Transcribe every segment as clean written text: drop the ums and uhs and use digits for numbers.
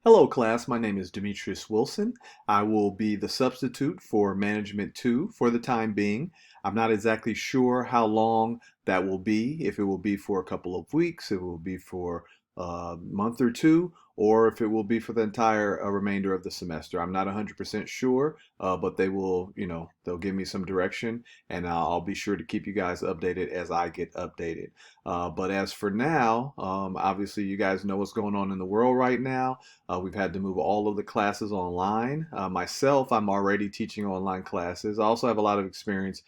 Hello class, my name is Demetrius Wilson. I will be the substitute for Management 2 for the time being. I'm not exactly sure how long that will be, if it will be for a couple of weeks, if it will be for a month or two, or if it will be for the entire remainder of the semester. I'm not 100% sure, but they will, they'll give me some direction and I'll be sure to keep you guys updated as I get updated. But as for now, obviously you guys know what's going on in the world right now. We've had to move all of the classes online. Myself, I'm already teaching online classes. I also have a lot of experience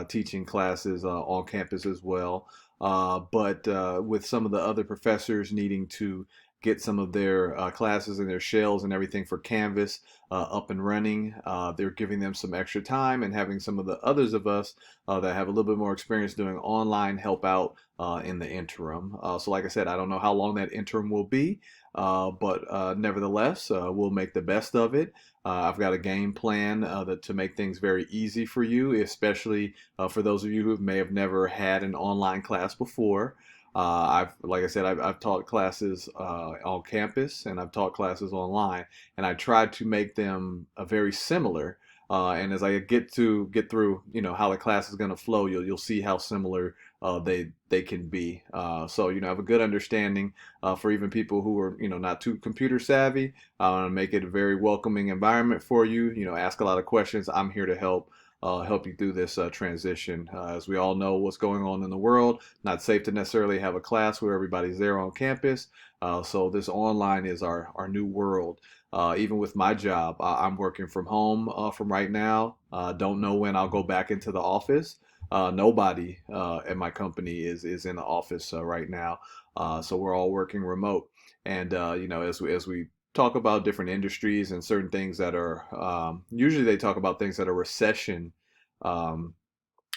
teaching classes on campus as well. But with some of the other professors needing to get some of their classes and their shells and everything for Canvas up and running, they're giving them some extra time and having some of the others of us that have a little bit more experience doing online help out in the interim. So like I said, I don't know how long that interim will be. But nevertheless, we'll make the best of it. I've got a game plan to make things very easy for you, especially for those of you who may have never had an online class before. Like I said, I've taught classes on campus and I've taught classes online, and I tried to make them very similar. And as I get through, how the class is going to flow, you'll see how similar they can be. So have a good understanding for even people who are not too computer savvy. I want to make it a very welcoming environment for you. Ask a lot of questions. I'm here to help you through this transition. As we all know what's going on in the world, not safe to necessarily have a class where everybody's there on campus. So this online is our new world. Even with my job, I'm working from home from right now. Don't know when I'll go back into the office. Nobody at my company is in the office right now, so we're all working remote. And as we talk about different industries and certain things that are usually they talk about things that are recession um,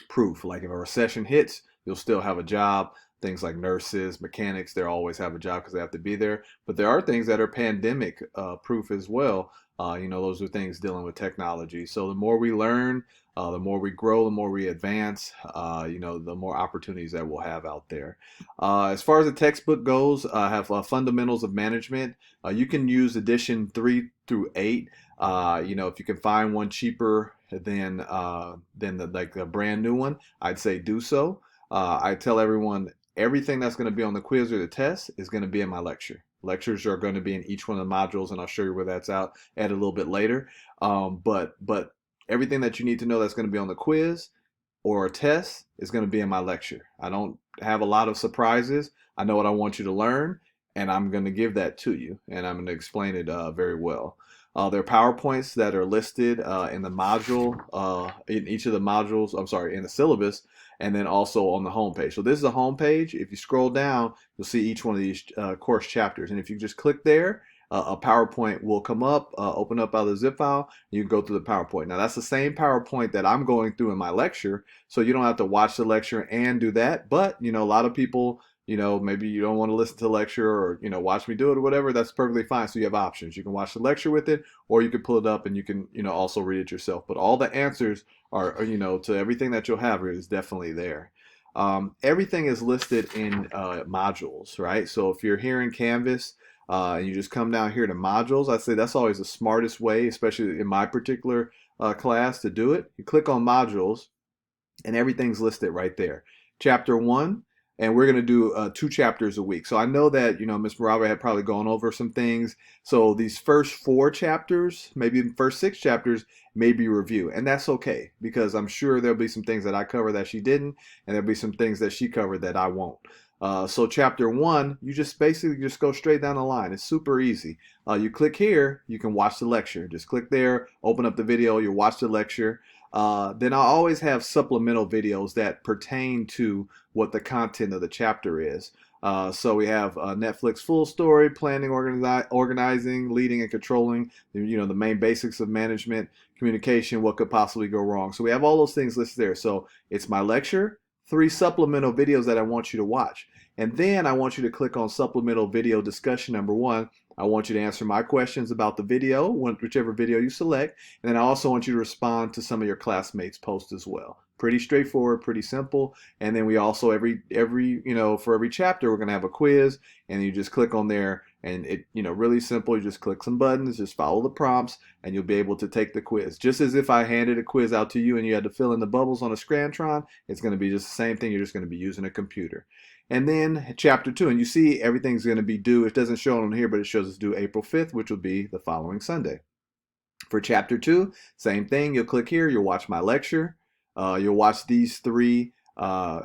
proof. Like if a recession hits, you'll still have a job. Things like nurses, mechanics, they always have a job because they have to be there. But there are things that are pandemic proof as well. Those are things dealing with technology. So the more we learn, the more we grow, the more we advance, the more opportunities that we'll have out there. As far as the textbook goes, I have Fundamentals of Management. You can use edition 3 through 8. If you can find one cheaper than the brand new one, I'd say do so. I tell everyone everything that's going to be on the quiz or the test is going to be in my lecture. Lectures are going to be in each one of the modules, and I'll show you where that's out at a little bit later. But everything that you need to know that's going to be on the quiz or a test is going to be in my lecture. I don't have a lot of surprises. I know what I want you to learn, and I'm going to give that to you, and I'm going to explain it very well. There are PowerPoints that are listed in the module, in each of the modules, I'm sorry, in the syllabus, and then also on the home page. So this is the home page. If you scroll down, you'll see each one of these course chapters. And if you just click there, a PowerPoint will come up, open up out of the zip file. You can go through the PowerPoint. Now that's the same PowerPoint that I'm going through in my lecture, so you don't have to watch the lecture and do that. But a lot of people, maybe you don't want to listen to the lecture or watch me do it or whatever. That's perfectly fine. So you have options. You can watch the lecture with it, or you can pull it up and you can also read it yourself. But all the answers are to everything that you'll have is definitely there. Everything is listed in modules, right? So if you're here in Canvas, and you just come down here to modules, I'd say that's always the smartest way, especially in my particular class, to do it. You click on modules and everything's listed right there. Chapter 1, and we're going to do 2 chapters a week. So I know that Ms. Morava had probably gone over some things. So these first 4 chapters, maybe the first 6 chapters, may be review, and that's okay, because I'm sure there'll be some things that I cover that she didn't, and there'll be some things that she covered that I won't. So chapter 1, you just basically just go straight down the line. It's super easy. You click here, you can watch the lecture. Just click there, open up the video, you watch the lecture. Then I always have supplemental videos that pertain to what the content of the chapter is. So we have Netflix full story, planning, organizing, leading, and controlling, the main basics of management, communication, what could possibly go wrong. So we have all those things listed there. So it's my lecture, 3 supplemental videos that I want you to watch. And then I want you to click on supplemental video discussion number 1. I want you to answer my questions about the video, whichever video you select. And then I also want you to respond to some of your classmates' posts as well. pretty straightforward, pretty simple. And then we also for every chapter we're gonna have a quiz, and you just click on there, and it really simple. You just click some buttons, just follow the prompts, and you'll be able to take the quiz. Just as if I handed a quiz out to you and you had to fill in the bubbles on a Scrantron, it's going to be just the same thing. You're just going to be using a computer. And then chapter 2, and you see everything's going to be due. It doesn't show on here, but it shows it's due April 5th, which will be the following Sunday. For chapter 2, same thing. You'll click here. You'll watch my lecture. You'll watch these 3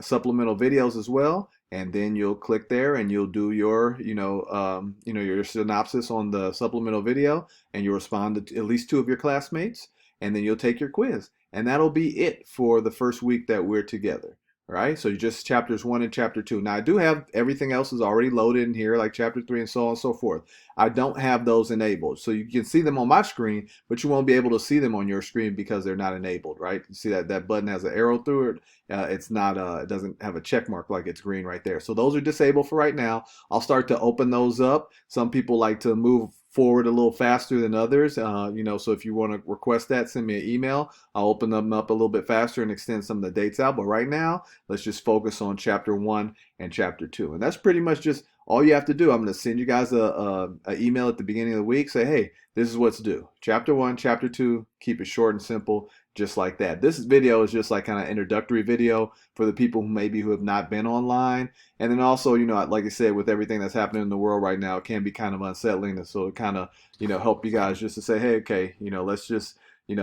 supplemental videos as well. And then you'll click there and you'll do your, your synopsis on the supplemental video, and you'll respond to at least 2 of your classmates, and then you'll take your quiz. And that'll be it for the first week that we're together. All right, so just chapters 1 and chapter 2. Now I do have everything else is already loaded in here, like chapter 3 and so on and so forth. I don't have those enabled. So you can see them on my screen, but you won't be able to see them on your screen because they're not enabled, right? You see that button has an arrow through it. It's not, it doesn't have a check mark like it's green right there. So those are disabled for right now. I'll start to open those up. Some people like to move forward a little faster than others, so if you want to request that, send me an email. I'll open them up a little bit faster and extend some of the dates out. But right now, let's just focus on chapter 1 and chapter 2. And that's pretty much just all you have to do. I'm going to send you guys a email at the beginning of the week. Say, hey, this is what's due. Chapter 1, chapter 2, keep it short and simple, just like that. This video is just like kind of introductory video for the people who have not been online. And then also, like I said, with everything that's happening in the world right now, it can be kind of unsettling. And so it kind of, help you guys just to say, hey, okay, let's just,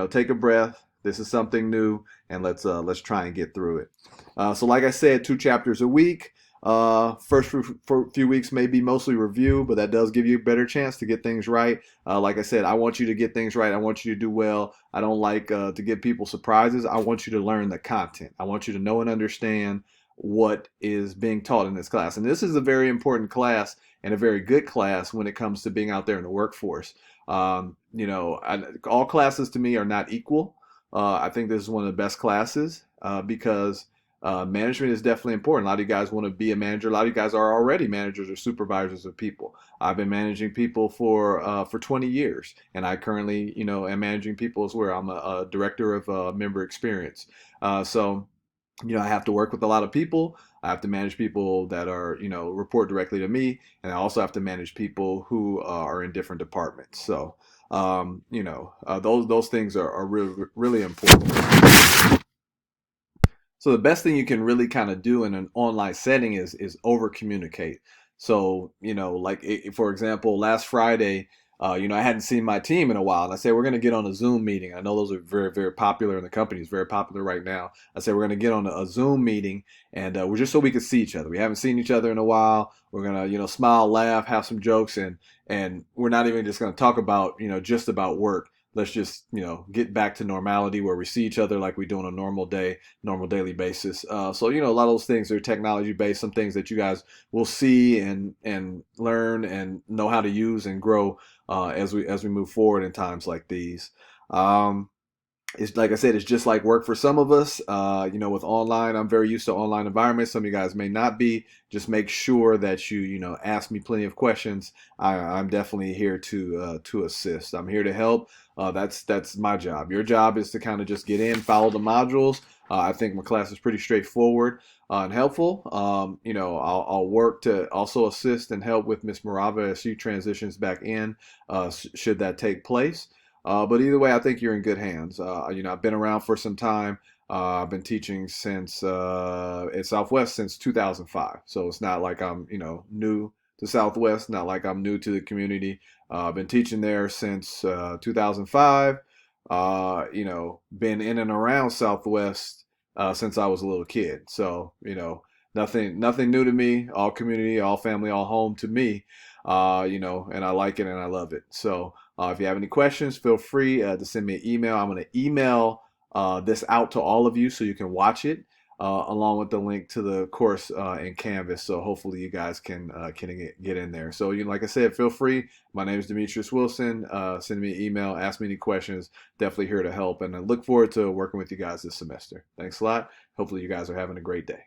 take a breath. This is something new, and let's try and get through it. So like I said, 2 chapters a week. First few weeks may be mostly review, but that does give you a better chance to get things right. Like I said, I want you to get things right. I want you to do well. I don't like to give people surprises. I want you to learn the content. I want you to know and understand what is being taught in this class. And this is a very important class and a very good class when it comes to being out there in the workforce. All classes to me are not equal. I think this is one of the best classes because management is definitely important. A lot of you guys want to be a manager. A lot of you guys are already managers or supervisors of people. I've been managing people for 20 years, and I currently, am managing people as well. I'm a director of member experience. So I have to work with a lot of people. I have to manage people that are, report directly to me, and I also have to manage people who are in different departments. So, those things are really, really important. So the best thing you can really kind of do in an online setting is over communicate. So, for example, last Friday, I hadn't seen my team in a while, and I said we're going to get on a Zoom meeting. I know those are very, very popular in the company. It's very popular right now. I said we're going to get on a Zoom meeting, and we're just so we can see each other. We haven't seen each other in a while. We're going to, smile, laugh, have some jokes, and we're not even just going to talk about, just about work. Let's just, get back to normality where we see each other like we do on a normal day, normal daily basis. So, a lot of those things are technology based, some things that you guys will see and learn and know how to use and grow as we move forward in times like these. It's like I said, it's just like work for some of us. With online, I'm very used to online environments. Some of you guys may not be. Just make sure that you ask me plenty of questions. I'm definitely here to assist. I'm here to help. That's my job. Your job is to kind of just get in, follow the modules. I think my class is pretty straightforward and helpful. I'll work to also assist and help with Miss Morava as she transitions back in, should that take place. But either way, I think you're in good hands. I've been around for some time. I've been teaching since at Southwest since 2005. So it's not like I'm new to Southwest. Not like I'm new to the community. I've been teaching there since 2005. Been in and around Southwest since I was a little kid. So nothing new to me. All community, all family, all home to me. And I like it and I love it. So if you have any questions, feel free to send me an email. I'm going to email this out to all of you so you can watch it along with the link to the course in Canvas. So hopefully you guys can get in there. So like I said, feel free. My name is Demetrius Wilson. Send me an email, ask me any questions. Definitely here to help, and I look forward to working with you guys this semester. Thanks a lot. Hopefully you guys are having a great day.